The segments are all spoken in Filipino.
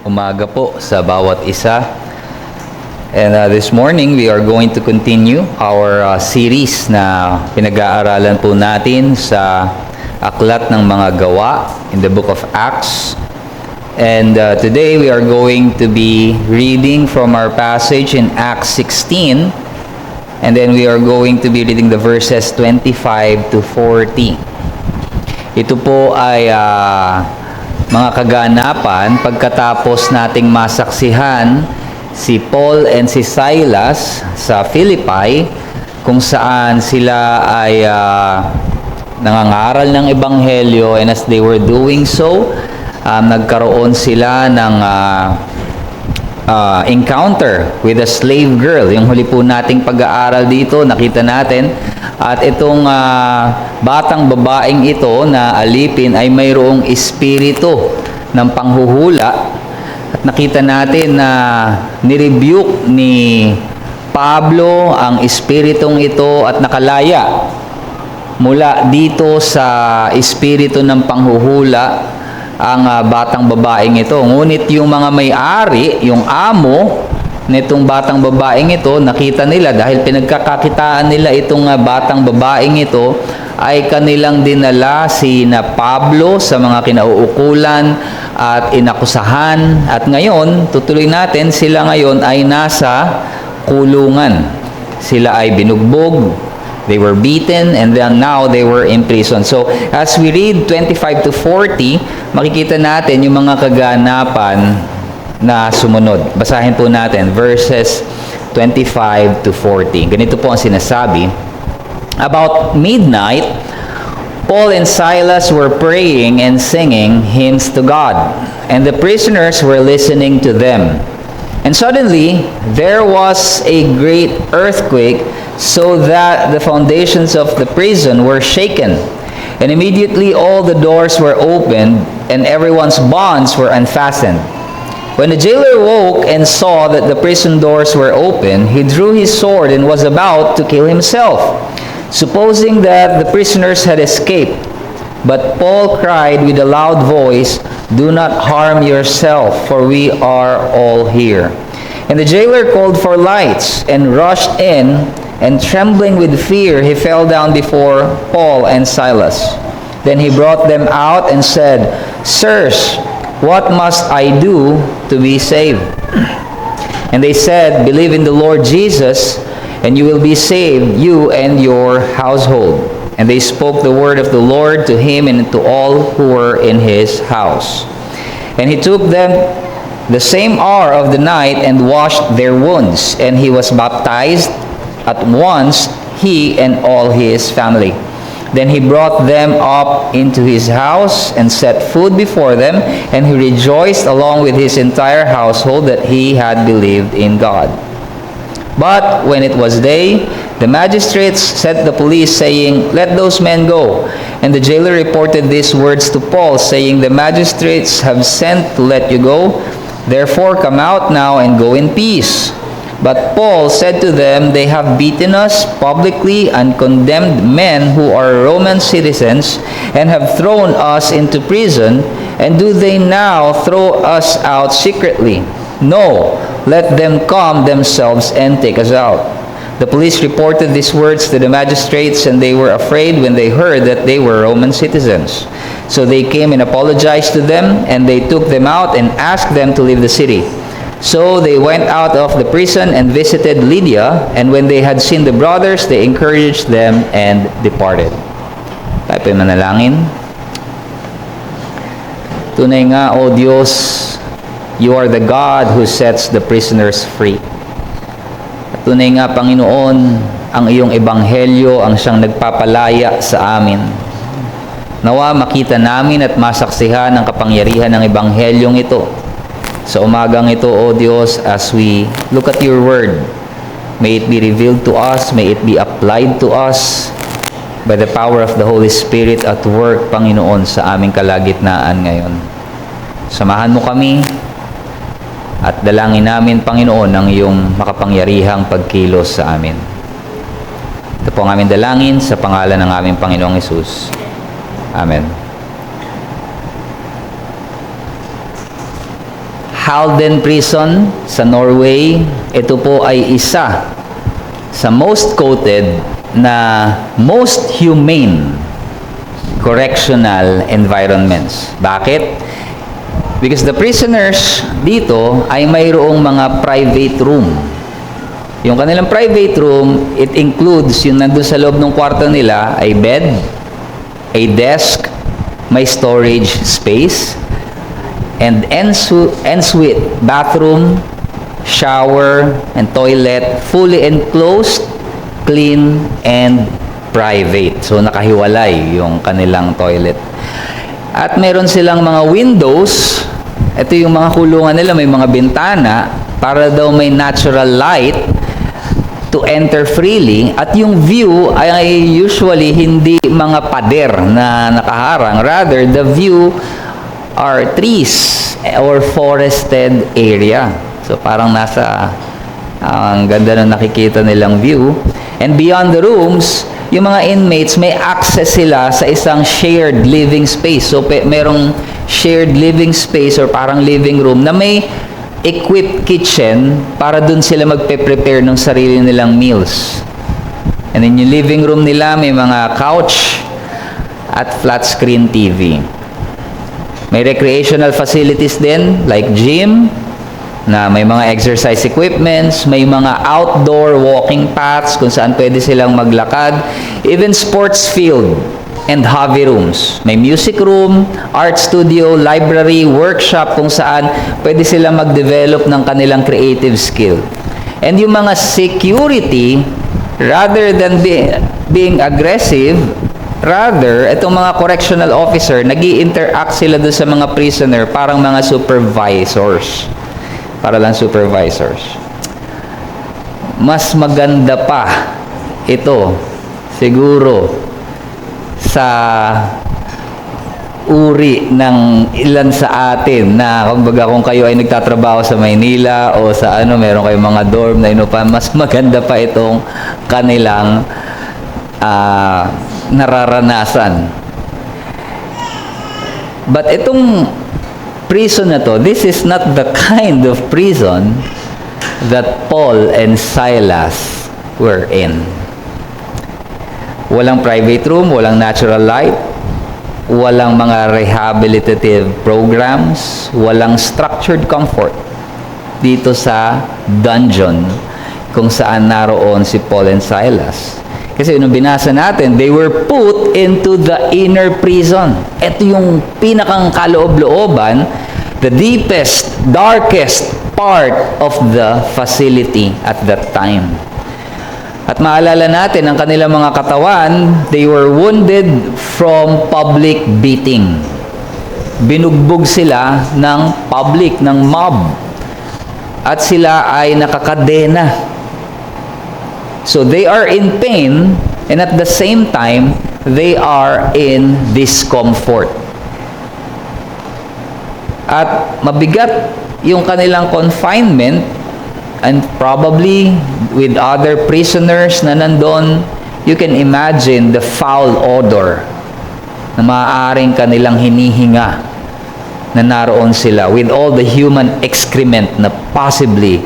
Umaga po sa bawat isa. And this morning, we are going to continue our series na pinag-aaralan po natin sa Aklat ng Mga Gawa in the book of Acts. And today, we are going to be reading from our passage in Acts 16. And then we are going to be reading the verses 25 to 40. Ito po ay mga kaganapan pagkatapos nating masaksihan si Paul and si Silas sa Philippi, kung saan sila ay nangangaral ng ebanghelyo, and as they were doing so, nagkaroon sila ng encounter with a slave girl. Yung huli po nating pag-aaral dito, nakita natin. At itong batang babaeng ito na alipin ay mayroong espiritu ng panghuhula. At nakita natin na nirebuke ni Pablo ang espiritong ito at nakalaya mula dito sa espiritu ng panghuhula ang batang babaeng ito. Ngunit yung mga may-ari, yung amo nitong batang babaeng ito, nakita nila dahil pinagkakakitaan nila itong batang babaeng ito, ay kanilang dinala si na Pablo sa mga kinauukulan at inakusahan. At ngayon, tutuloy natin, sila ngayon ay nasa kulungan. Sila ay binugbog, they were beaten, and then now they were in prison. So, as we read 25 to 40, makikita natin yung mga kaganapan na sumunod. Basahin po natin verses 25 to 40. Ganito po ang sinasabi. About midnight, Paul and Silas were praying and singing hymns to God, and the prisoners were listening to them. And suddenly, there was a great earthquake, so that the foundations of the prison were shaken. And immediately all the doors were opened, and everyone's bonds were unfastened. When the jailer woke and saw that the prison doors were open, he drew his sword and was about to kill himself, supposing that the prisoners had escaped. But Paul cried with a loud voice, "Do not harm yourself, for we are all here." And the jailer called for lights and rushed in, and trembling with fear, he fell down before Paul and Silas. Then he brought them out and said, "Sirs, what must I do to be saved?" And they said, "Believe in the Lord Jesus, and you will be saved, you and your household." And they spoke the word of the Lord to him and to all who were in his house. And he took them the same hour of the night and washed their wounds. And he was baptized at once, he and all his family. Then he brought them up into his house and set food before them, and he rejoiced along with his entire household that he had believed in God. But when it was day, the magistrates sent the police, saying, "Let those men go." And the jailer reported these words to Paul, saying, "The magistrates have sent to let you go. Therefore come out now and go in peace." But Paul said to them, "They have beaten us publicly and condemned men who are Roman citizens and have thrown us into prison, and do they now throw us out secretly? No, let them come themselves and take us out." The police reported these words to the magistrates, and they were afraid when they heard that they were Roman citizens. So they came and apologized to them, and they took them out and asked them to leave the city. So they went out of the prison and visited Lydia, and when they had seen the brothers, they encouraged them and departed. Tayo po'y manalangin. Tunay nga, O Diyos, you are the God who sets the prisoners free. At tunay nga, Panginoon, ang iyong ebanghelyo ang siyang nagpapalaya sa amin. Nawa makita namin at masaksihan ang kapangyarihan ng ebanghelyong ito. Sa umagang ito, O Diyos, as we look at your word, may it be revealed to us, may it be applied to us by the power of the Holy Spirit at work, Panginoon, sa aming kalagitnaan ngayon. Samahan mo kami at dalangin namin, Panginoon, ang iyong makapangyarihang pagkilos sa amin. Ito po ang aming dalangin sa pangalan ng aming Panginoong Hesus. Amen. Halden Prison sa Norway. Ito po ay isa sa most quoted na most humane correctional environments. Bakit? Because the prisoners dito ay mayroong mga private room. Yung kanilang private room, it includes yung nandun sa loob ng kwarto nila ay bed, a desk, may storage space, and ensuite bathroom, shower, and toilet, fully enclosed, clean, and private. So, nakahiwalay yung kanilang toilet. At meron silang mga windows. Ito yung mga kulungan nila, may mga bintana para daw may natural light to enter freely. At yung view ay usually hindi mga pader na nakaharang. Rather, the view are trees or forested area. So, parang nasa ang ganda na nakikita nilang view. And beyond the rooms, yung mga inmates, may access sila sa isang shared living space. So, merong shared living space or parang living room na may equipped kitchen para dun sila magpe-prepare ng sarili nilang meals. And then yung living room nila, may mga couch at flat screen TV. May recreational facilities din, like gym, na may mga exercise equipments, may mga outdoor walking paths kung saan pwede silang maglakad, even sports field and hobby rooms. May music room, art studio, library, workshop kung saan pwede silang mag-develop ng kanilang creative skill. And yung mga security, rather than being aggressive, rather, itong mga correctional officer, nag-i-interact sila doon sa mga prisoner parang mga supervisors. Para lang supervisors. Mas maganda pa ito siguro sa uri ng ilan sa atin na kumbaga kung kayo ay nagtatrabaho sa Maynila o sa meron kayong mga dorm na pa, mas maganda pa itong kanilang nararanasan. But itong prison na to, this is not the kind of prison that Paul and Silas were in. Walang private room, walang natural light, walang mga rehabilitative programs, walang structured comfort dito sa dungeon kung saan naroon si Paul and Silas. Kasi nung binasa natin, they were put into the inner prison. Ito yung pinakang kaloob-looban, the deepest, darkest part of the facility at that time. At maalala natin, ang kanilang mga katawan, they were wounded from public beating. Binugbog sila ng public, ng mob. At sila ay nakakadena. So they are in pain, and at the same time, they are in discomfort. At mabigat yung kanilang confinement, and probably with other prisoners na nandun, you can imagine the foul odor na maaaring kanilang hinihinga na naroon sila with all the human excrement na possibly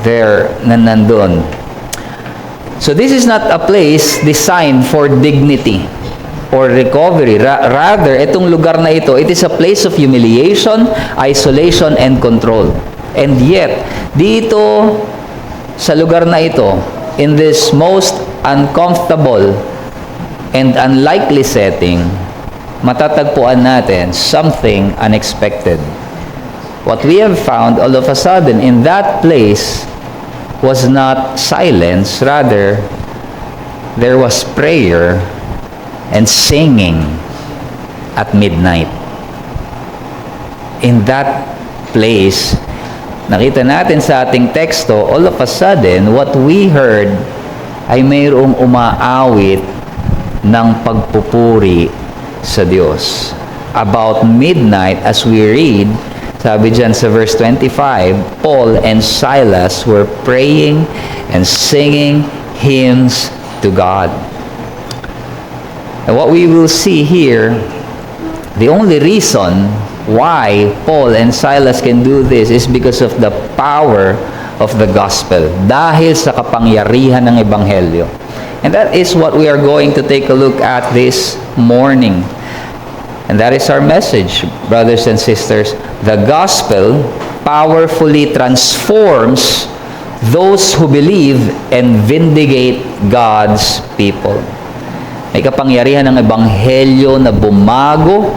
there na nandun. So this is not a place designed for dignity or recovery. Rather, itong lugar na ito, it is a place of humiliation, isolation, and control. And yet, dito sa lugar na ito, in this most uncomfortable and unlikely setting, matatagpuan natin something unexpected. What we have found all of a sudden in that place was not silence, rather there was prayer and singing at midnight. In that place, nakita natin sa ating teksto, all of a sudden, what we heard ay mayroong umaawit ng pagpupuri sa Diyos. About midnight, as we read, sabi dyan sa verse 25, Paul and Silas were praying and singing hymns to God. And what we will see here, the only reason why Paul and Silas can do this is because of the power of the gospel. Dahil sa kapangyarihan ng ebanghelyo. And that is what we are going to take a look at this morning. And that is our message, brothers and sisters. The gospel powerfully transforms those who believe and vindicate God's people. May kapangyarihan ng ebanghelyo na bumago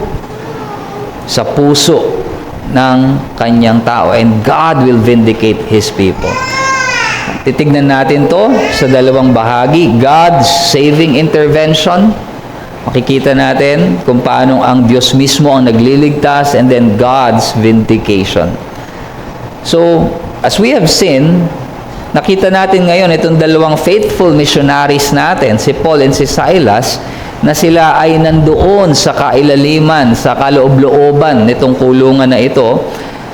sa puso ng kanyang tao, and God will vindicate His people. Titignan natin to sa dalawang bahagi. God's saving intervention. Makikita natin kung paano ang Diyos mismo ang nagliligtas, and then God's vindication. So, as we have seen, nakita natin ngayon itong dalawang faithful missionaries natin, si Paul and si Silas, na sila ay nandoon sa kailaliman, sa kaloob-looban nitong kulungan na ito.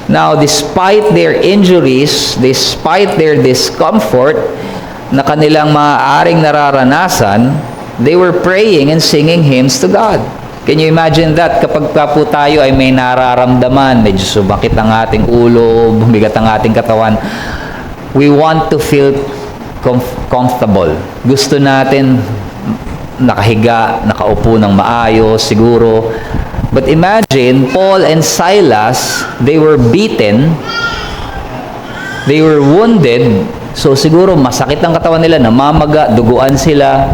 Now, despite their injuries, despite their discomfort na kanilang maaaring nararanasan, they were praying and singing hymns to God. Can you imagine that? Kapag po tayo ay may nararamdaman, medyo sumakit ang ating ulo, bumigat ang ating katawan, we want to feel comfortable. Gusto natin nakahiga, nakaupo ng maayos, siguro. But imagine, Paul and Silas, they were beaten, they were wounded, so siguro masakit ang katawan nila, namamaga, duguan sila,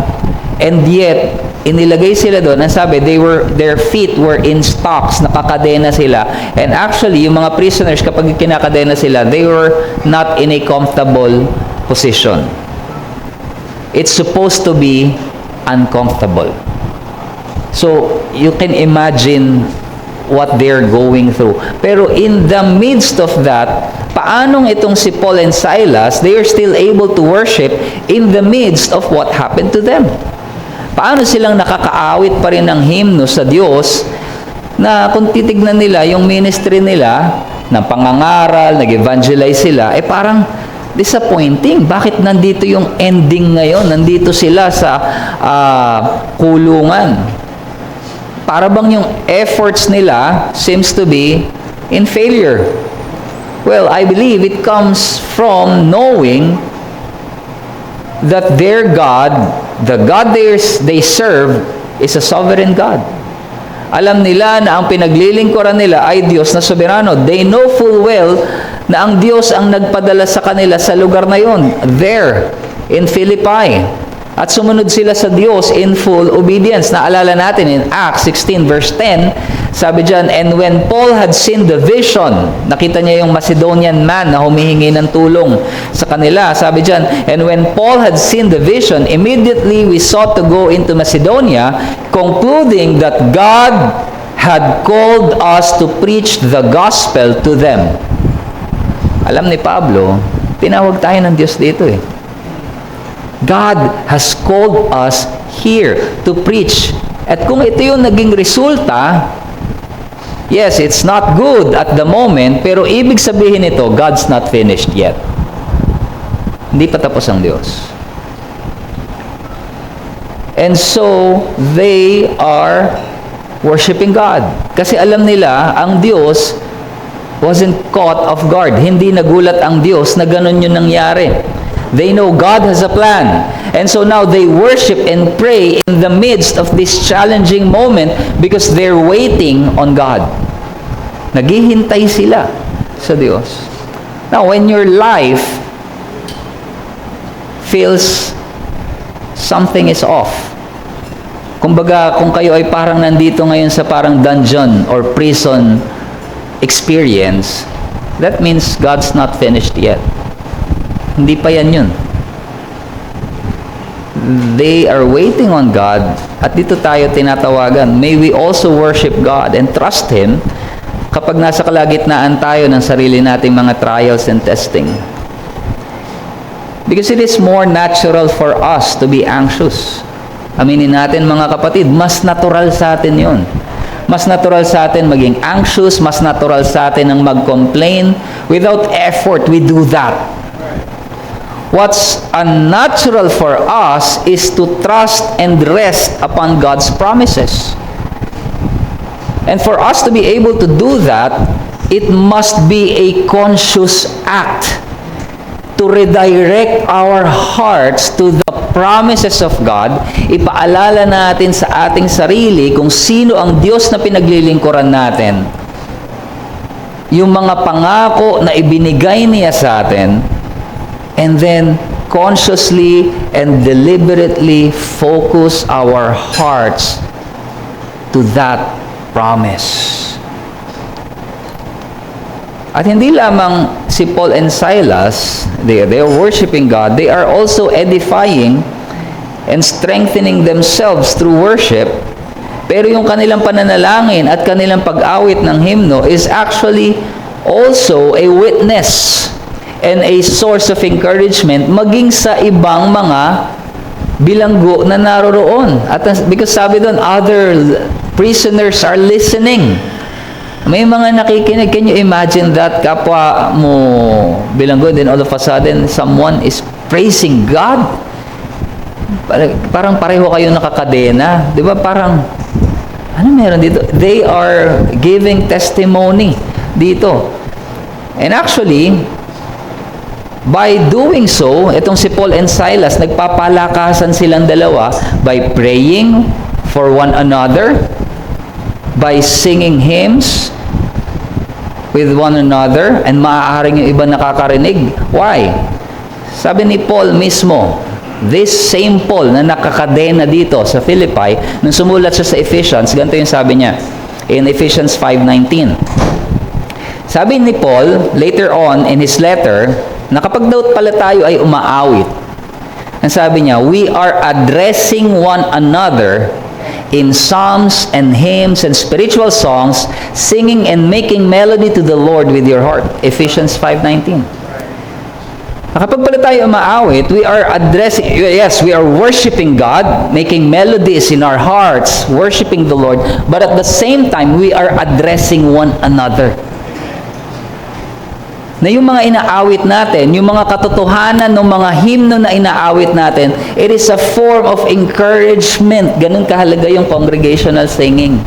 and yet, inilagay sila doon, ang sabi, their feet were in stocks, nakakadena sila, and actually, yung mga prisoners, kapag kinakadena sila, they were not in a comfortable position. It's supposed to be uncomfortable. So, you can imagine what they're going through. Pero in the midst of that, paanong itong si Paul and Silas, they are still able to worship in the midst of what happened to them. Paano silang nakakaawit pa rin ng hymno sa Diyos na kung titignan nila yung ministry nila ng pangangaral, nag-evangelize sila, parang disappointing. Bakit nandito yung ending ngayon? Nandito sila sa kulungan. Para bang yung efforts nila seems to be in failure. Well, I believe it comes from knowing that their God, the God they serve, is a sovereign God. Alam nila na ang pinaglilingkuran nila ay Diyos na soberano. They know full well na ang Diyos ang nagpadala sa kanila sa lugar na yon, there, in Philippi. At sumunod sila sa Diyos in full obedience. Naalala natin in Acts 16 verse 10, sabi dyan, and when Paul had seen the vision, nakita niya yung Macedonian man na humihingi ng tulong sa kanila, sabi dyan, and when Paul had seen the vision, immediately we sought to go into Macedonia, concluding that God had called us to preach the gospel to them. Alam ni Pablo, tinawag tayo ng Diyos dito God has called us here to preach. At kung ito yung naging resulta, yes, it's not good at the moment, pero ibig sabihin nito, God's not finished yet. Hindi pa tapos ang Diyos. And so, they are worshiping God. Kasi alam nila, ang Diyos wasn't caught off guard. Hindi nagulat ang Diyos na ganun yung nangyari. They know God has a plan. And so now they worship and pray in the midst of this challenging moment because they're waiting on God. Naghihintay sila sa Diyos. Now, when your life feels something is off, kumbaga, kung kayo ay parang nandito ngayon sa parang dungeon or prison experience, that means God's not finished yet. Hindi pa yan yun. They are waiting on God, at dito tayo tinatawagan. May we also worship God and trust Him kapag nasa kalagitnaan tayo ng sarili nating mga trials and testing. Because it is more natural for us to be anxious. Aminin natin mga kapatid, mas natural sa atin yun. Mas natural sa atin maging anxious, mas natural sa atin ang mag-complain. Without effort, we do that. What's unnatural for us is to trust and rest upon God's promises. And for us to be able to do that, it must be a conscious act to redirect our hearts to the promises of God. Ipaalala natin sa ating sarili kung sino ang Diyos na pinaglilingkuran natin. Yung mga pangako na ibinigay niya sa atin, and then consciously and deliberately focus our hearts to that promise. At hindi lamang si Paul and Silas, they are worshiping God, they are also edifying and strengthening themselves through worship. Pero yung kanilang pananalangin at kanilang pag-awit ng himno is actually also a witness and a source of encouragement maging sa ibang mga bilanggo na naroroon. At because sabi doon, other prisoners are listening. May mga nakikinig. Can you imagine that? Kapwa mo bilanggo, then all of a sudden, someone is praising God. Parang pareho kayo nakakadena. Di ba? Parang, ano meron dito? They are giving testimony dito. And actually, by doing so, itong si Paul and Silas, nagpapalakasan silang dalawa by praying for one another, by singing hymns with one another, and maaaring yung iba nakakarinig. Why? Sabi ni Paul mismo, this same Paul na nakakadena dito sa Philippi, nung sumulat siya sa Ephesians, ganito yung sabi niya, in Ephesians 5:19. Sabi ni Paul, later on in his letter, na kapag daw pala tayo ay umaawit, ang sabi niya, we are addressing one another in psalms and hymns and spiritual songs, singing and making melody to the Lord with your heart. Ephesians 5:19. Kapag pala tayo umaawit, we are addressing, yes, we are worshiping God, making melodies in our hearts, worshiping the Lord, but at the same time, we are addressing one another. Na yung mga inaawit natin, yung mga katotohanan ng mga himno na inaawit natin, it is a form of encouragement. Ganun kahalaga yung congregational singing.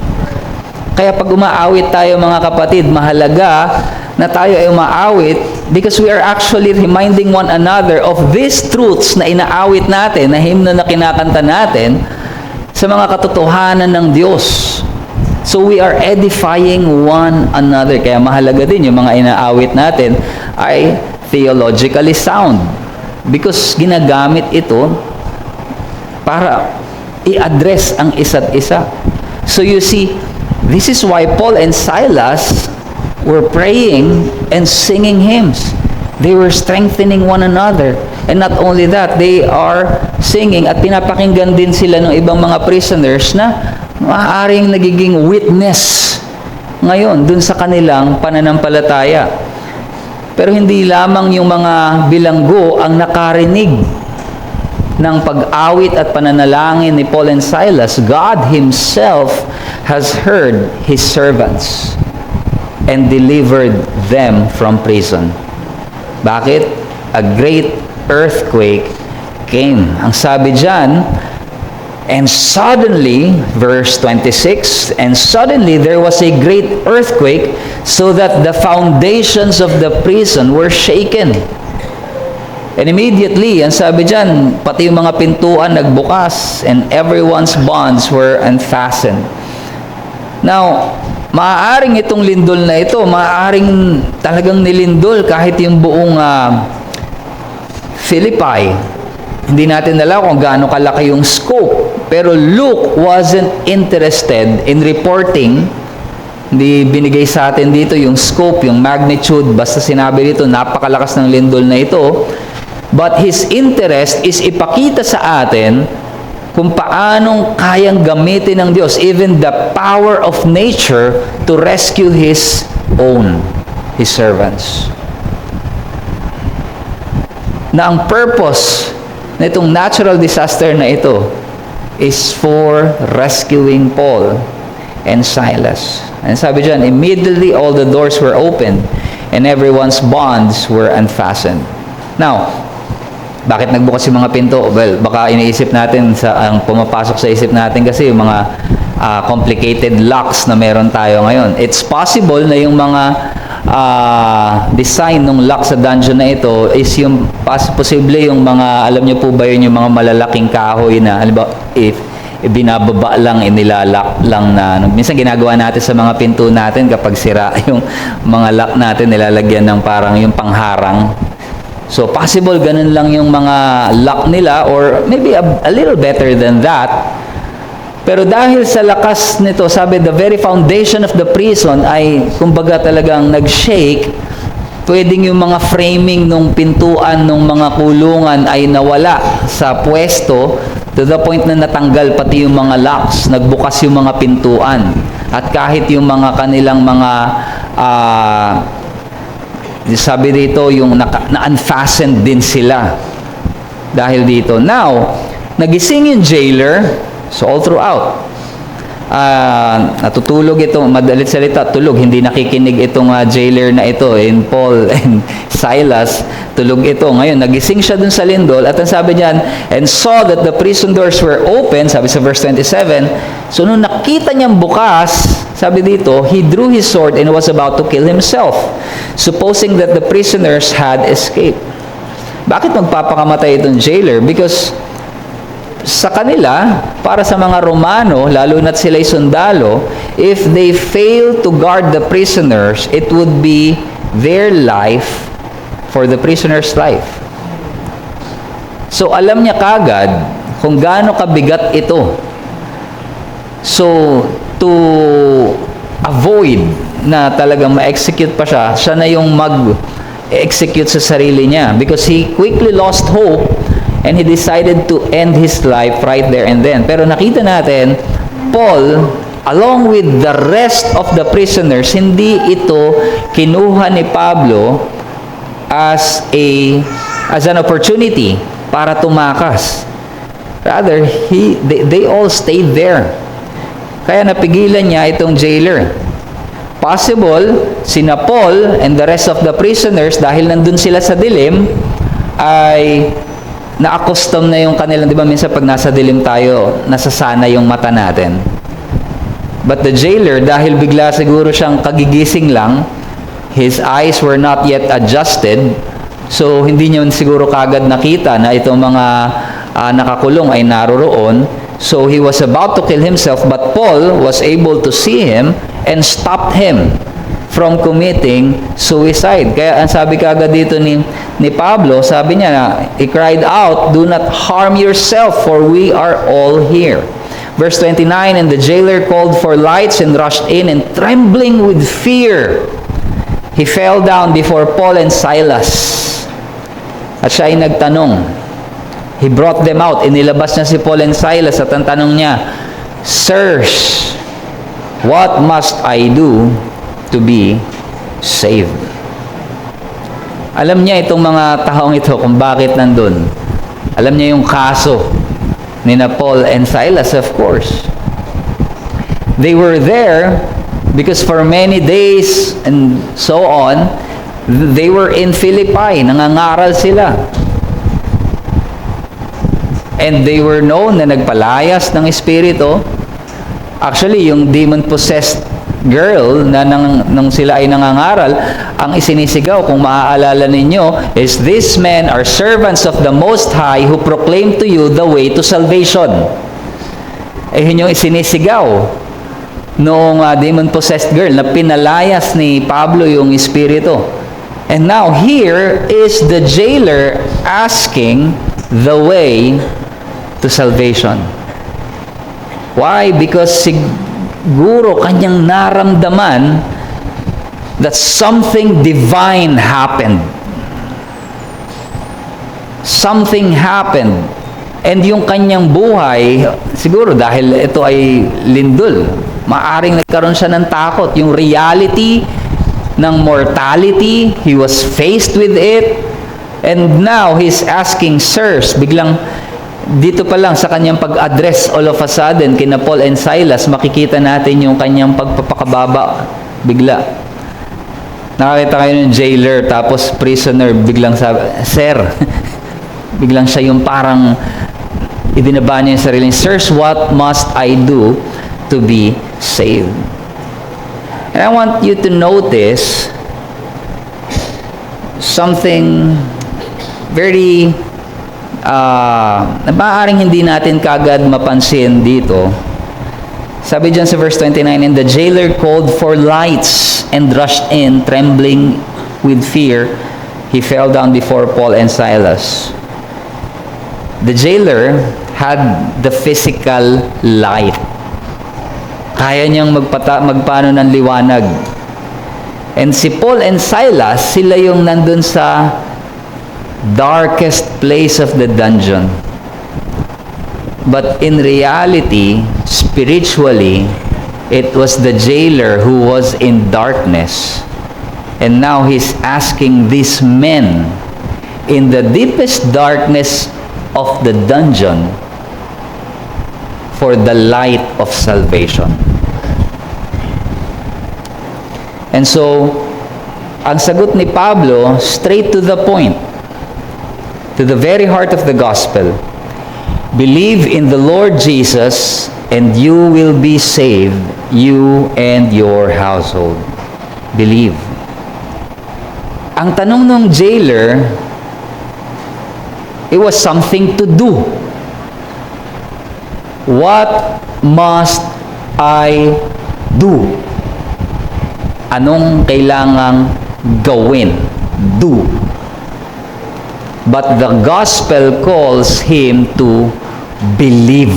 Kaya pag umaawit tayo mga kapatid, mahalaga na tayo ay umaawit because we are actually reminding one another of these truths na inaawit natin, na himno na kinakanta natin, sa mga katotohanan ng Diyos. So we are edifying one another. Kaya mahalaga din yung mga inaawit natin ay theologically sound. Because ginagamit ito para i-address ang isa't isa. So you see, this is why Paul and Silas were praying and singing hymns. They were strengthening one another. And not only that, they are singing at pinapakinggan din sila ng ibang mga prisoners na maaaring nagiging witness ngayon dun sa kanilang pananampalataya. Pero hindi lamang yung mga bilanggo ang nakarinig ng pag-awit at pananalangin ni Paul and Silas. God Himself has heard His servants and delivered them from prison. Bakit? A great earthquake came. Ang sabi dyan, and suddenly, verse 26, and suddenly there was a great earthquake, so that the foundations of the prison were shaken. And immediately, ang sabi dyan, pati yung mga pintuan nagbukas, and everyone's bonds were unfastened. Now, maaaring itong lindol na ito, maaaring talagang nilindol kahit yung buong Philippi. Hindi natin alam kung gaano kalaki yung scope. Pero Luke wasn't interested in reporting. Hindi binigay sa atin dito yung scope, yung magnitude. Basta sinabi dito, napakalakas ng lindol na ito. But his interest is ipakita sa atin kung paanong kayang gamitin ng Diyos, even the power of nature, to rescue His own, His servants. Na ang purpose na itong natural disaster na ito is for rescuing Paul and Silas. And sabi dyan, immediately all the doors were opened and everyone's bonds were unfastened. Now, bakit nagbukas yung mga pinto? Well, baka iniisip natin ang pumapasok sa isip natin kasi yung mga complicated locks na meron tayo ngayon. It's possible na yung mga design ng lock sa dungeon na ito is yung posible yung mga, alam niyo po ba yun, yung mga malalaking kahoy na, halimbawa, if binababa lang, inilalak lang na, minsan ginagawa natin sa mga pinto natin kapag sira yung mga lock natin, nilalagyan ng parang yung pangharang. So, possible ganun lang yung mga lock nila or maybe a little better than that. Pero dahil sa lakas nito, sabi, the very foundation of the prison ay, kumbaga talagang nag-shake, pwedeng yung mga framing ng pintuan ng mga kulungan ay nawala sa pwesto to the point na natanggal pati yung mga locks, nagbukas yung mga pintuan. At kahit yung mga kanilang mga, sabi dito, yung na-unfastened din sila dahil dito. Now, nagising yung jailer. So all throughout, natutulog ito, madalit salita, tulog, hindi nakikinig itong jailer na ito, in Paul and Silas, tulog ito. Ngayon, nagising siya dun sa lindol, at ang sabi niyan, and saw that the prison doors were open, sabi sa verse 27, so nung nakita niyang bukas, sabi dito, he drew his sword and was about to kill himself, supposing that the prisoners had escaped. Bakit magpapakamatay itong jailer? Because sa kanila, para sa mga Romano, lalo na't sila'y sundalo, if they fail to guard the prisoners, it would be their life for the prisoner's life. So, alam niya kagad kung gaano kabigat ito. So, to avoid na talagang ma-execute pa siya, siya na yung mag-execute sa sarili niya because he quickly lost hope and he decided to end his life right there and then. Pero nakita natin, Paul, along with the rest of the prisoners, hindi ito kinuha ni Pablo as an opportunity para tumakas. Rather, they all stayed there. Kaya napigilan niya itong jailer. Possible, sina Paul and the rest of the prisoners, dahil nandun sila sa dilim, ay na-accustom na yung kanilang, di ba minsan pag nasa dilim tayo, nasasana yung mata natin. But the jailer, dahil bigla siguro siyang kagigising lang, his eyes were not yet adjusted, so hindi niya siguro kagad nakita na itong mga nakakulong ay naroroon. So he was about to kill himself, but Paul was able to see him and stopped him from committing suicide. Kaya ang sabi kagad dito ni Pablo, sabi niya na, he cried out, do not harm yourself, for we are all here. Verse 29, and the jailer called for lights and rushed in, and trembling with fear, he fell down before Paul and Silas. At siya ay nagtanong. He brought them out. Inilabas niya si Paul and Silas at ang tanong niya, sirs, what must I do to be saved? Alam niya itong mga taong ito kung bakit nandun. Alam niya yung kaso ni Paul and Silas, of course. They were there because for many days and so on, they were in Philippi. Nangangaral sila. And they were known na nagpalayas ng espiritu. Actually, yung demon-possessed girl na nang sila ay nangangaral, ang isinisigaw, kung maaalala ninyo, is, these men are servants of the Most High who proclaim to you the way to salvation. Yun yung isinisigaw noong demon-possessed girl na pinalayas ni Pablo yung espiritu. And now, here is the jailer asking the way to salvation. Why? Because siguro kanyang naramdaman that something divine happened. Something happened. And yung kanyang buhay, siguro dahil ito ay lindol, maaring nagkaroon siya ng takot. Yung reality ng mortality, he was faced with it. And now, he's asking, sirs, biglang dito pa lang sa kanyang pag-address all of a sudden kina Paul and Silas, makikita natin yung kanyang pagpapakababa bigla. Nakakita kayo ng jailer tapos prisoner, biglang sabi, sir, biglang siya yung parang ibinaba niya yung sarili, sirs, what must I do to be saved. And I want you to notice something very na maaaring hindi natin kagad mapansin dito. Sabi dyan sa verse 29, and the jailer called for lights and rushed in, trembling with fear. He fell down before Paul and Silas. The jailer had the physical light. Kaya niyang magpano ng liwanag. And si Paul and Silas, sila yung nandun sa darkest place of the dungeon. But in reality, spiritually, it was the jailer who was in darkness. And now he's asking these men in the deepest darkness of the dungeon for the light of salvation. And so, ang sagot ni Pablo, straight to the point, to the very heart of the gospel. Believe in the Lord Jesus and you will be saved, you and your household. Believe. Ang tanong ng jailer, it was something to do. What must I do? Anong kailangang gawin? Do. But the gospel calls him to believe.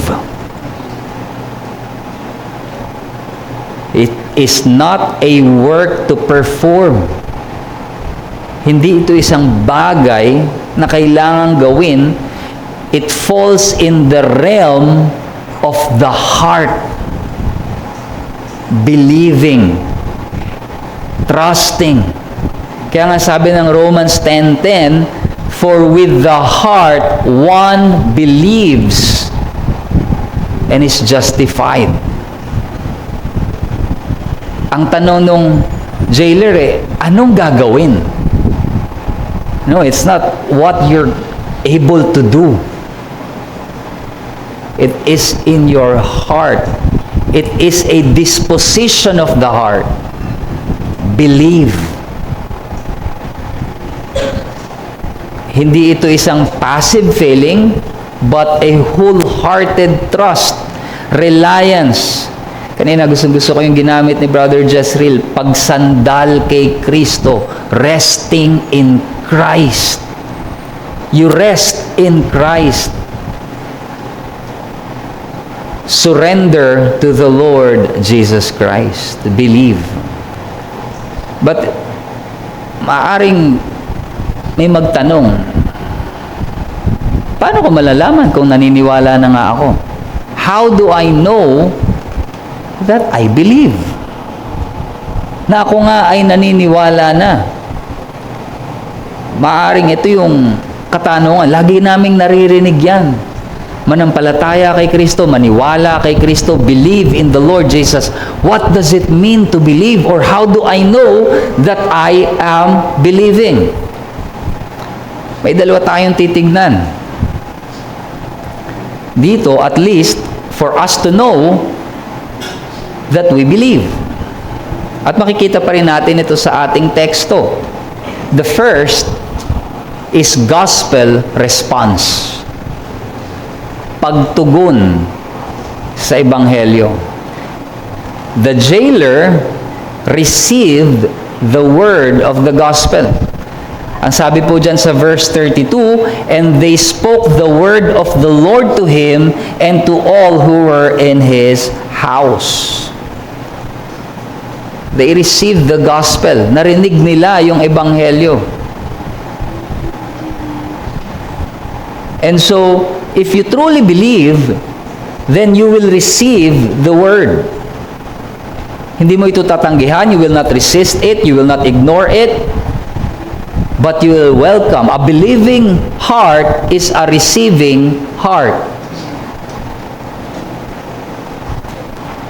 It is not a work to perform. Hindi ito isang bagay na kailangang gawin. It falls in the realm of the heart. Believing. Trusting. Kaya nga sabi ng Romans 10:10, for with the heart one believes and is justified. Ang tanong nung jailer anong gagawin? No, it's not what you're able to do. It is in your heart. It is a disposition of the heart. Believe. Hindi ito isang passive feeling, but a wholehearted trust, reliance. Kanina gusto ko yung ginamit ni Brother Jezreel, pagsandal kay Kristo, resting in Christ. You rest in Christ. Surrender to the Lord Jesus Christ. Believe. But maaring may magtanong, paano ko malalaman kung naniniwala na nga ako? How do I know that I believe? Na ako nga ay naniniwala na. Maaring ito yung katanungan. Lagi naming naririnig yan. Manampalataya kay Kristo, maniwala kay Kristo, believe in the Lord Jesus. What does it mean to believe? Or how do I know that I am believing? May dalawa tayong titignan. Dito, at least, for us to know that we believe. At makikita pa rin natin ito sa ating teksto. The first is gospel response. Pagtugon sa Ebanghelyo. The jailer received the word of the gospel. Ang sabi po dyan sa verse 32, and they spoke the word of the Lord to him and to all who were in his house. They received the gospel. Narinig nila yung ebanghelyo. And so, if you truly believe, then you will receive the word. Hindi mo ito tatanggihan, you will not resist it, you will not ignore it, but you will welcome. A believing heart is a receiving heart.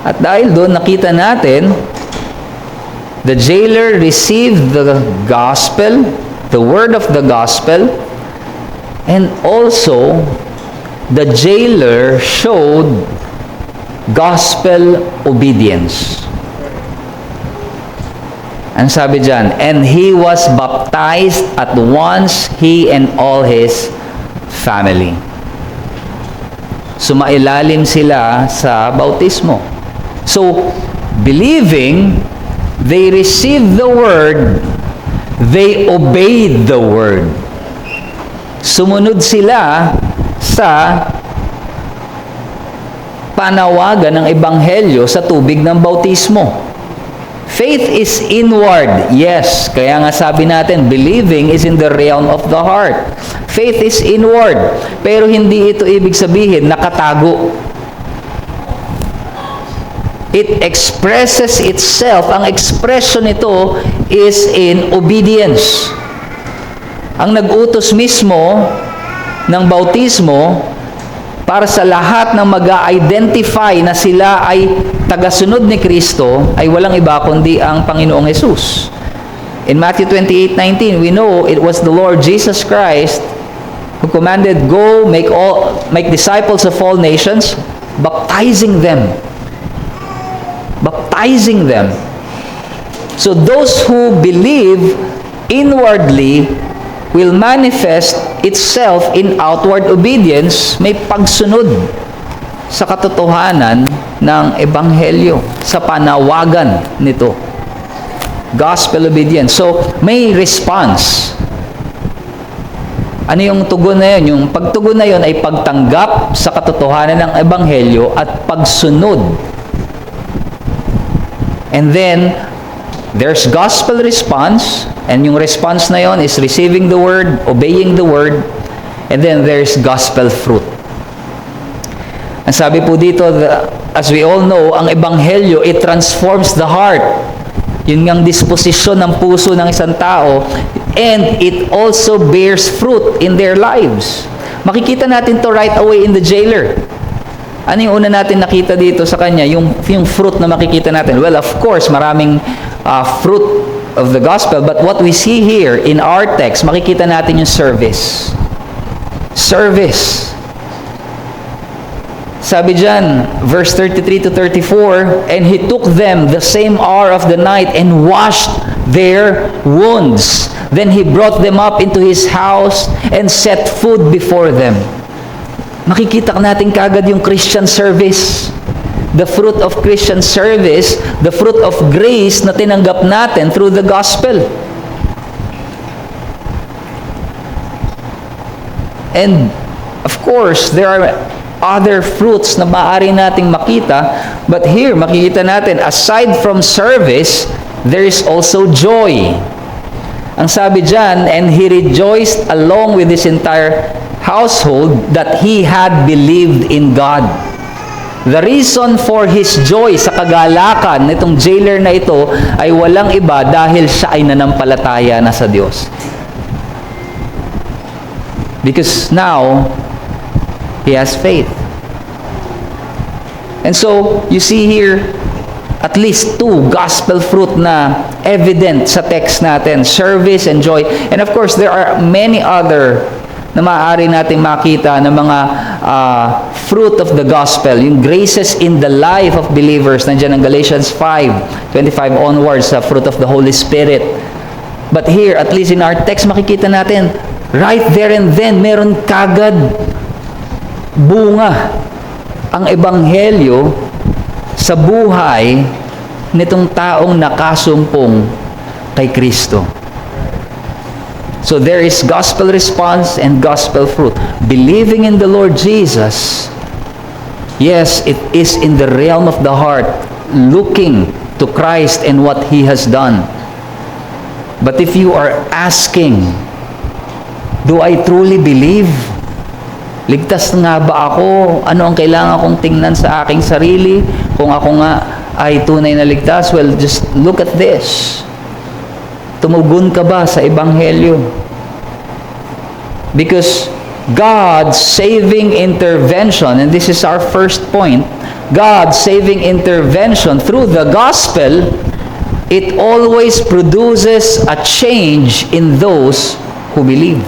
At dahil doon, nakita natin, the jailer received the gospel, the word of the gospel, and also, the jailer showed gospel obedience. Ang sabi dyan, and he was baptized at once, he and all his family. Sumailalim sila sa bautismo. So, believing, they received the word, they obeyed the word. Sumunod sila sa panawagan ng ebanghelyo sa tubig ng bautismo. Faith is inward. Yes, kaya nga sabi natin, believing is in the realm of the heart. Faith is inward. Pero hindi ito ibig sabihin nakatago. It expresses itself. Ang expression nito is in obedience. Ang nag-utos mismo ng bautismo para sa lahat ng mag-identify na sila ay tagasunod ni Kristo ay walang iba kundi ang Panginoong Jesus. In Matthew 28:19, we know it was the Lord Jesus Christ who commanded, "Go, make disciples of all nations, baptizing them." Baptizing them. So those who believe inwardly will manifest itself in outward obedience, may pagsunod sa katotohanan ng ebanghelyo, sa panawagan nito. Gospel obedience. So, may response. Ano yung tugon na yun? Yung pagtugon na yun ay pagtanggap sa katotohanan ng ebanghelyo at pagsunod. And then, there's gospel response, and yung response na yon is receiving the word, obeying the word, and then there's gospel fruit. Ang sabi po dito, as we all know, ang ebanghelyo, it transforms the heart. Yun ngang disposisyon ng puso ng isang tao, and it also bears fruit in their lives. Makikita natin to right away in the jailer. Ano yung una natin nakita dito sa kanya? Yung fruit na makikita natin. Well, of course, maraming fruit of the gospel, but what we see here in our text, makikita natin yung service. Service. Sabi dyan, verse 33 to 34, and he took them the same hour of the night and washed their wounds. Then he brought them up into his house and set food before them. Makikita natin kagad yung Christian service. The fruit of Christian service, the fruit of grace na tinanggap natin through the gospel. And of course, there are other fruits na maaari nating makita, but here makikita natin, aside from service, there is also joy. Ang sabi dyan, and he rejoiced along with his entire household that he had believed in God. The reason for his joy sa kagalakan nitong jailer na ito ay walang iba dahil siya ay nanampalataya na sa Diyos. Because now, he has faith. And so, you see here, at least two gospel fruit na evident sa text natin, service and joy. And of course, there are many other na maaari nating makita ng mga fruit of the gospel, yung graces in the life of believers. Nandiyan ang Galatians 5:25 onwards, sa fruit of the Holy Spirit. But here, at least in our text, makikita natin, right there and then, meron kagad bunga ang ebanghelyo sa buhay nitong taong nakasumpong kay Kristo. So there is gospel response and gospel fruit. Believing in the Lord Jesus, yes, it is in the realm of the heart, looking to Christ and what He has done. But if you are asking, do I truly believe? Ligtas nga ba ako? Ano ang kailangan kong tingnan sa aking sarili? Kung ako nga ay tunay na ligtas, well, just look at this. Tumugon ka ba sa ebanghelyo? Because God's saving intervention, and this is our first point, God's saving intervention through the gospel, it always produces a change in those who believe.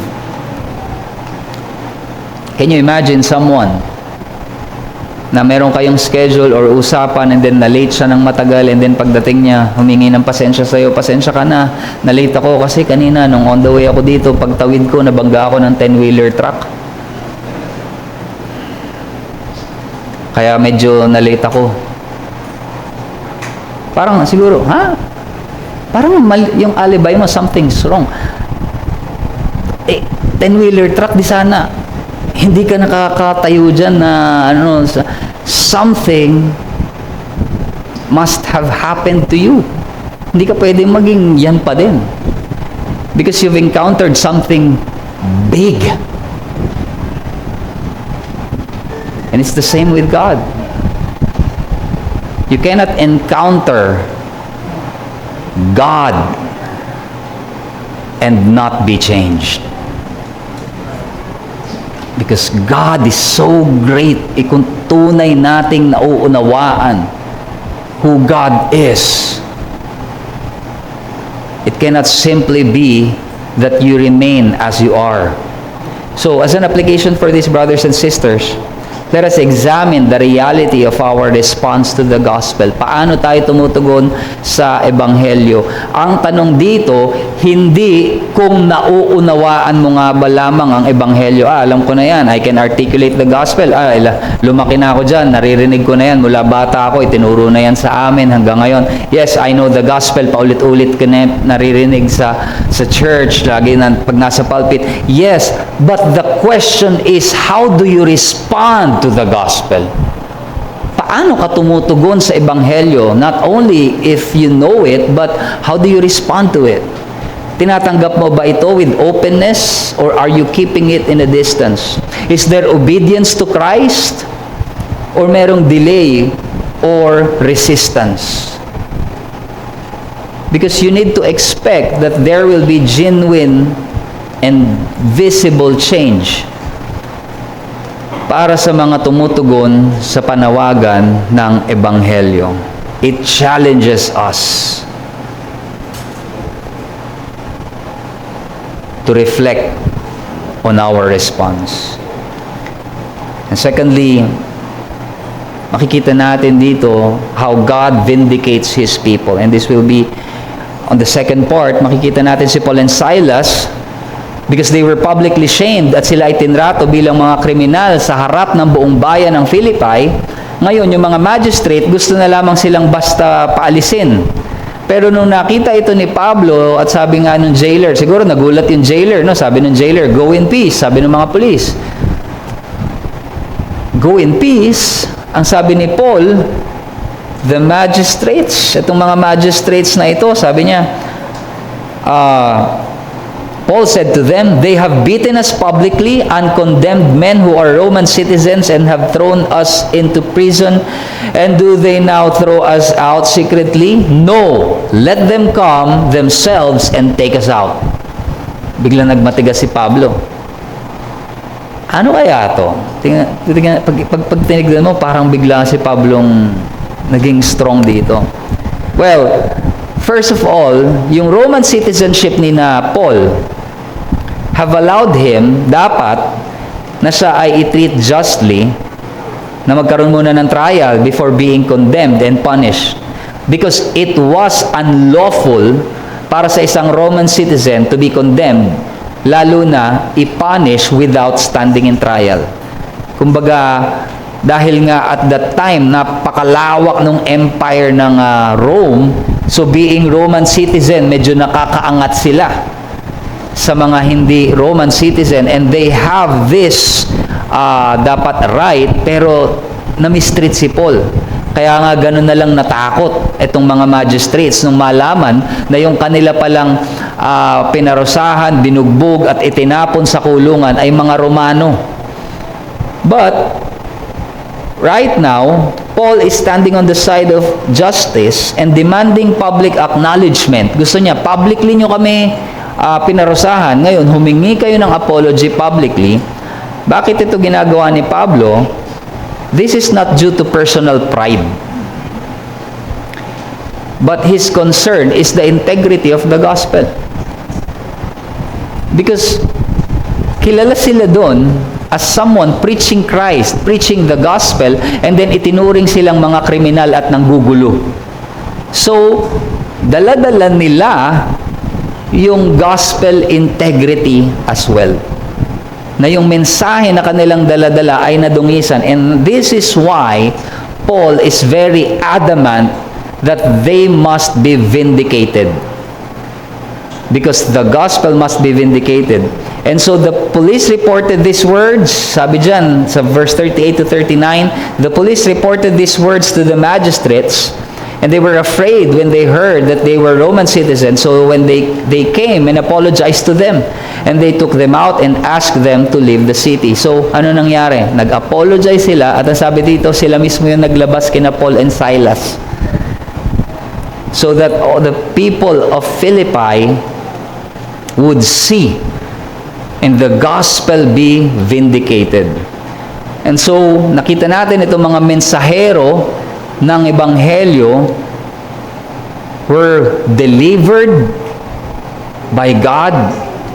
Can you imagine someone na meron kayong schedule or usapan and then na-late siya ng matagal and then pagdating niya, humingi ng pasensya sa'yo, pasensya ka na late ako kasi kanina nung on the way ako dito, pagtawid ko, nabangga ako ng 10-wheeler truck. Kaya medyo na-late ako. Parang siguro, parang yung alibay mo, something's wrong. 10-wheeler truck, di sana hindi ka nakakatayo dyan na something must have happened to you. Hindi ka pwede maging yan pa din. Because you've encountered something big. And it's the same with God. You cannot encounter God and not be changed. Because God is so great, kung tunay nating nauunawaan who God is, it cannot simply be that you remain as you are. So, as an application for these brothers and sisters, let us examine the reality of our response to the gospel. Paano tayo tumutugon sa ebanghelyo? Ang tanong dito, hindi kung nauunawaan mo nga ba lamang ang ebanghelyo. Alam ko na yan, I can articulate the gospel. Lumaki na ako dyan, naririnig ko na yan. Mula bata ako, itinuro na yan sa amin hanggang ngayon. Yes, I know the gospel, paulit-ulit ko na naririnig sa church, lagi na pag nasa pulpit. Yes, but the question is, how do you respond to the gospel? Paano ka tumutugon sa ebanghelyo? Not only if you know it, but how do you respond to it? Tinatanggap mo ba ito with openness or are you keeping it in a distance? Is there obedience to Christ or merong delay or resistance? Because you need to expect that there will be genuine and visible change para sa mga tumutugon sa panawagan ng ebanghelyo. It challenges us to reflect on our response. And secondly, makikita natin dito how God vindicates His people. And this will be on the second part. Makikita natin si Paul and Silas, because they were publicly shamed at sila ay tinrato bilang mga kriminal sa harap ng buong bayan ng Philippi. Ngayon, yung mga magistrate, gusto na lamang silang basta paalisin. Pero nung nakita ito ni Pablo at sabi nga ng jailer, siguro nagulat yung jailer, no? Sabi ng jailer, go in peace. Sabi ng mga pulis, go in peace. Ang sabi ni Paul, the magistrates, itong mga magistrates na ito, sabi niya, Paul said to them, they have beaten us publicly and condemned men who are Roman citizens and have thrown us into prison. And do they now throw us out secretly? No. Let them come themselves and take us out. Biglang nagmatigas si Pablo. Ano kaya to? Pag tinignan mo, parang bigla si Pablong naging strong dito. Well, first of all, yung Roman citizenship ni na Paul have allowed him, dapat, na siya ay i-treat justly, na magkaroon muna ng trial before being condemned and punished. Because it was unlawful para sa isang Roman citizen to be condemned, lalo na i-punish without standing in trial. Kumbaga, dahil nga at that time, napakalawak ng empire ng Rome, so being Roman citizen, medyo nakakaangat sila sa mga hindi Roman citizen, and they have this dapat right, pero na-mistreat si Paul. Kaya nga ganun na lang natakot itong mga magistrates nung malaman na yung kanila palang pinarusahan, binugbog at itinapon sa kulungan ay mga Romano. But right now, Paul is standing on the side of justice and demanding public acknowledgement. Gusto niya, publicly nyo kami pinarusahan. Ngayon, humingi kayo ng apology publicly. Bakit ito ginagawa ni Pablo? This is not due to personal pride. But his concern is the integrity of the gospel. Because kilala sila doon as someone preaching Christ, preaching the gospel, and then itinuring silang mga kriminal at nanggugulo. So, dala-dala nila yung gospel integrity as well. Na yung mensahe na kanilang dala-dala ay nadungisan. And this is why Paul is very adamant that they must be vindicated. Because the gospel must be vindicated. And so the police reported these words. Sabi dyan, sa verse 38 to 39, the police reported these words to the magistrates. And they were afraid when they heard that they were Roman citizens. So when they came and apologized to them. And they took them out and asked them to leave the city. So ano nangyari? Nag-apologize sila. At ang sabi dito, sila mismo yung naglabas kina Paul and Silas. So that all the people of Philippi would see and the gospel be vindicated. And so nakita natin itong mga mensahero ng ebanghelyo were delivered by God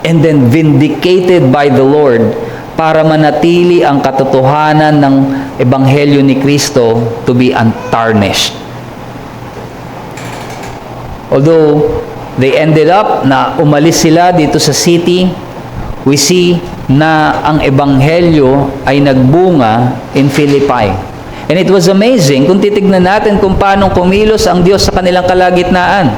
and then vindicated by the Lord para manatili ang katotohanan ng ebanghelyo ni Kristo to be untarnished. Although they ended up na umalis sila dito sa city, we see na ang ebanghelyo ay nagbunga in Philippi. And it was amazing kung titignan natin kung paano kumilos ang Diyos sa kanilang kalagitnaan.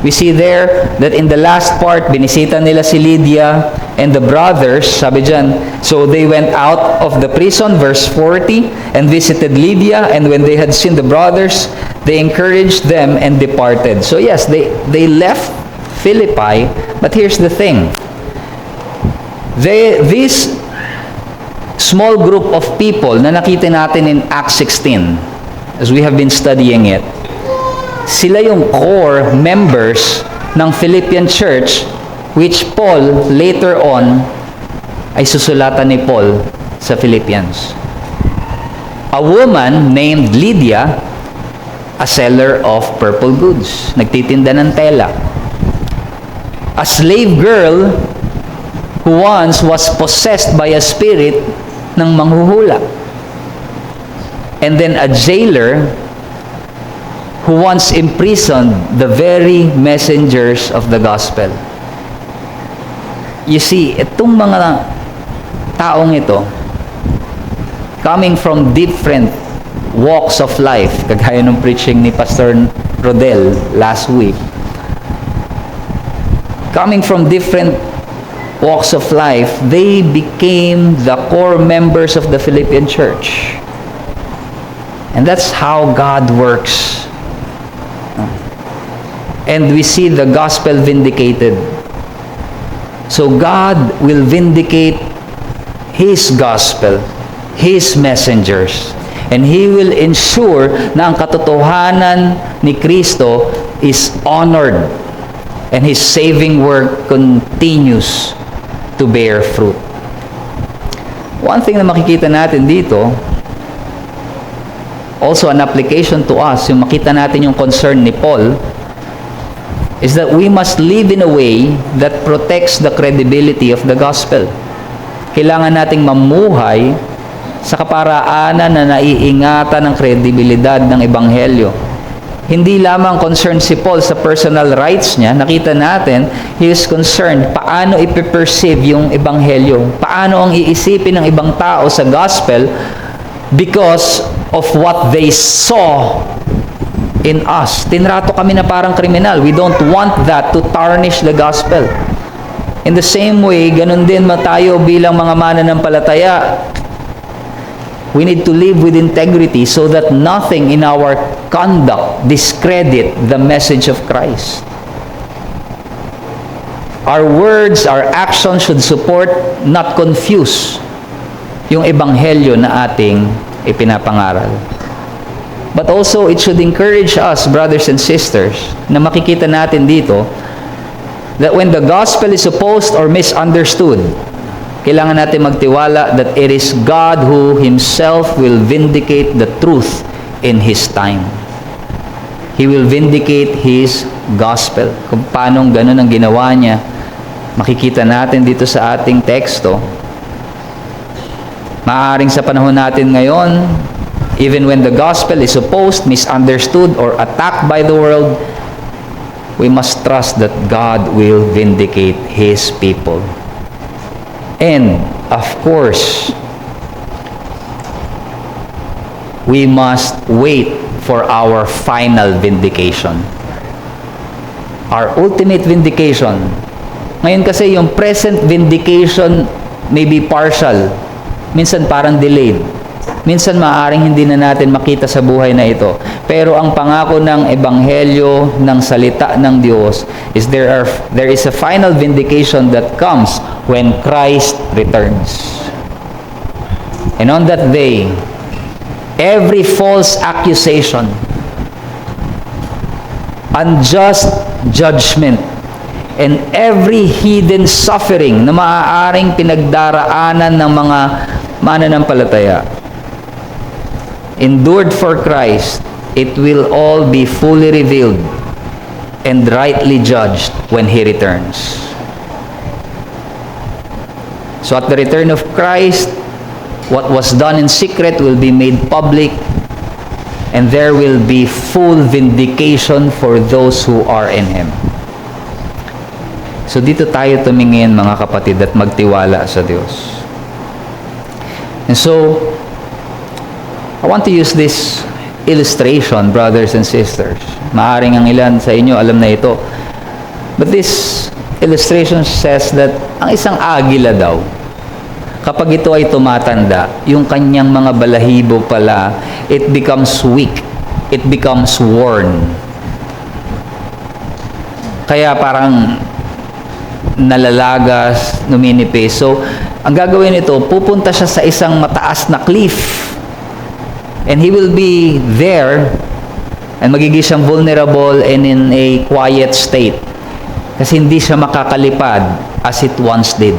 We see there that in the last part, binisita nila si Lydia and the brothers, sabi dyan, so they went out of the prison, verse 40, and visited Lydia, and when they had seen the brothers, they encouraged them and departed. So yes, they left Philippi, but here's the thing. This small group of people na nakita natin in Acts 16, as we have been studying it, sila yung core members ng Philippian church, which Paul later on ay susulatan ni Paul sa Philippians. A woman named Lydia, a seller of purple goods, nagtitinda ng tela. A slave girl who once was possessed by a spirit ng manghuhula. And then a jailer who once imprisoned the very messengers of the gospel. You see, itong mga taong ito, coming from different walks of life, kagaya ng preaching ni Pastor Rodel last week, coming from different walks of life, they became the core members of the Philippian church. And that's how God works. And we see the gospel vindicated. So God will vindicate His gospel, His messengers, and He will ensure na ang katotohanan ni Kristo is honored and His saving work continues to bear fruit. One thing na makikita natin dito, also an application to us, yung makita natin yung concern ni Paul, is that we must live in a way that protects the credibility of the gospel. Kailangan nating mamuhay sa kaparaanan na naiingatan ng kredibilidad ng ebanghelyo. Hindi lamang concerned si Paul sa personal rights niya, nakita natin, he is concerned paano ipiperceive yung ebanghelyo, paano ang iisipin ng ibang tao sa gospel because of what they saw in us. Tinrato kami na parang kriminal. We don't want that to tarnish the gospel. In the same way, ganun din tayo bilang mga mananampalataya. We need to live with integrity so that nothing in our conduct discredit the message of Christ. Our words, our actions should support, not confuse, yung ebanghelyo na ating ipinapangaral. But also, it should encourage us, brothers and sisters, na makikita natin dito, that when the gospel is opposed or misunderstood, kailangan natin magtiwala that it is God who Himself will vindicate the truth in His time. He will vindicate His gospel. Kung paanong ganun ang ginawa niya, makikita natin dito sa ating teksto. Maaring sa panahon natin ngayon, even when the gospel is opposed, misunderstood, or attacked by the world, we must trust that God will vindicate His people. And, of course, we must wait for our final vindication. Our ultimate vindication. Ngayon kasi yung present vindication may be partial. Minsan parang delayed. Minsan maaaring hindi na natin makita sa buhay na ito. Pero ang pangako ng ebanghelyo, ng salita ng Diyos, is there is a final vindication that comes when Christ returns. And on that day, every false accusation, unjust judgment, and every hidden suffering na maaaring pinagdaraanan ng mga mananampalataya, endured for Christ, it will all be fully revealed and rightly judged when He returns. So at the return of Christ, what was done in secret will be made public, and there will be full vindication for those who are in Him. So dito tayo tumingin, mga kapatid, at magtiwala sa Diyos. And so, I want to use this illustration, brothers and sisters. Maaring ang ilan sa inyo alam na ito. But this illustration says that ang isang agila daw, kapag ito ay tumatanda, yung kanyang mga balahibo pala, it becomes weak. It becomes worn. Kaya parang nalalagas, numinipis. So, ang gagawin nito, pupunta siya sa isang mataas na cliff. And he will be there and magiging siyang vulnerable and in a quiet state. Kasi hindi siya makakalipad as it once did.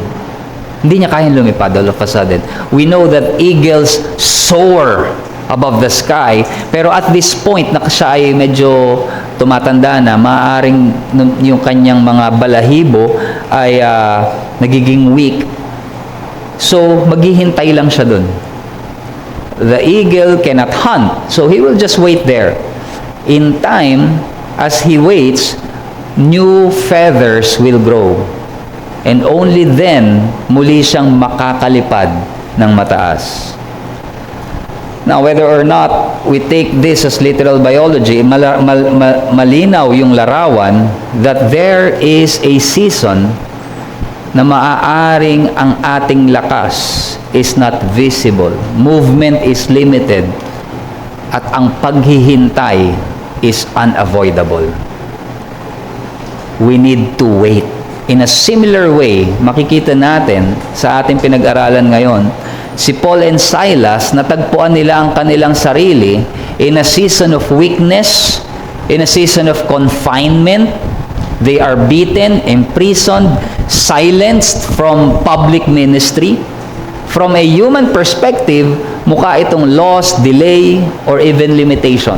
Hindi niya kayang lumipad all of a sudden. We know that eagles soar above the sky, pero at this point na siya ay medyo tumatanda na, maaaring yung kanyang mga balahibo ay nagiging weak. So, maghihintay lang siya dun. The eagle cannot hunt, so he will just wait there. In time, as he waits, new feathers will grow. And only then, muli siyang makakalipad ng mataas. Now, whether or not we take this as literal biology, malinaw yung larawan that there is a season na maaaring ang ating lakas is not visible. Movement is limited. At ang paghihintay is unavoidable. We need to wait. In a similar way, makikita natin sa ating pinag-aralan ngayon, si Paul and Silas, natagpuan nila ang kanilang sarili in a season of weakness, in a season of confinement. They are beaten, imprisoned, silenced from public ministry. From a human perspective, mukha itong loss, delay, or even limitation.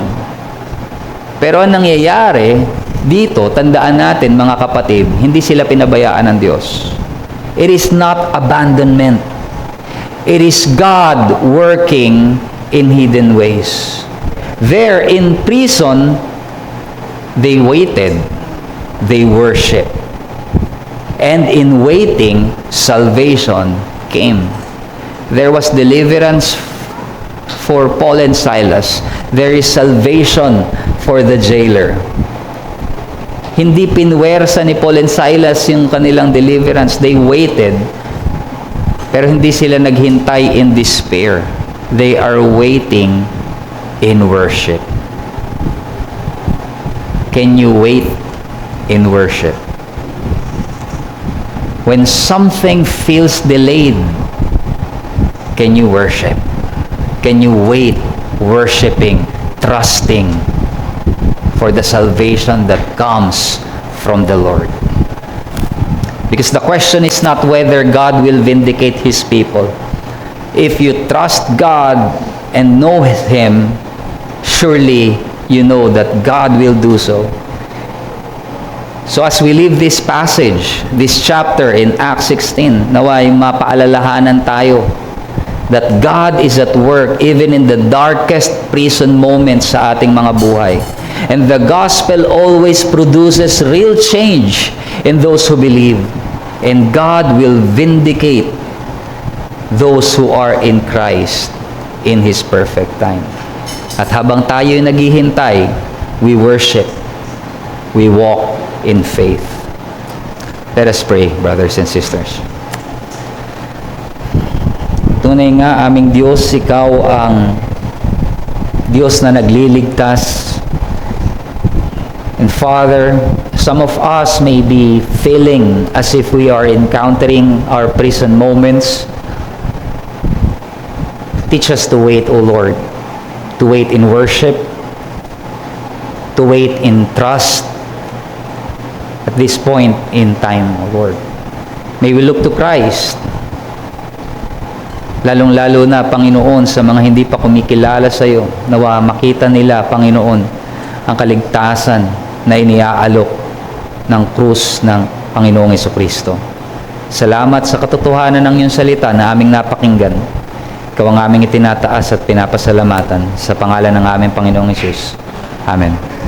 Pero ang nangyayari dito, tandaan natin mga kapatid, hindi sila pinabayaan ng Diyos. It is not abandonment. It is God working in hidden ways. There in prison, they waited, they worshiped. And in waiting, salvation came. There was deliverance for Paul and Silas. There is salvation for the jailer. Hindi pinwersa ni Paul and Silas yung kanilang deliverance. They waited. Pero hindi sila naghintay in despair. They are waiting in worship. Can you wait in worship? When something feels delayed, can you worship? Can you wait worshiping, trusting for the salvation that comes from the Lord? Because the question is not whether God will vindicate His people. If you trust God and know Him, surely you know that God will do so. So as we leave this passage, this chapter in Acts 16, naway mapaalalahanan tayo that God is at work even in the darkest prison moments sa ating mga buhay. And the gospel always produces real change in those who believe. And God will vindicate those who are in Christ in His perfect time. At habang tayo'y naghihintay, we worship, we walk in faith. Let us pray, brothers and sisters. Tunay nga, aming Diyos, Ikaw ang Diyos na nagliligtas. And Father, some of us may be feeling as if we are encountering our prison moments. Teach us to wait, O Lord, to wait in worship, to wait in trust at this point in time, O Lord. May we look to Christ, lalong-lalo na, Panginoon, sa mga hindi pa kumikilala sa iyo, nawa makita nila, Panginoon, ang kaligtasan na iniaalok ng krus ng Panginoong Jesucristo. Salamat sa katotohanan ng iyong salita na aming napakinggan. Ikaw ang aming itinataas at pinapasalamatan sa pangalan ng aming Panginoong Hesus. Amen.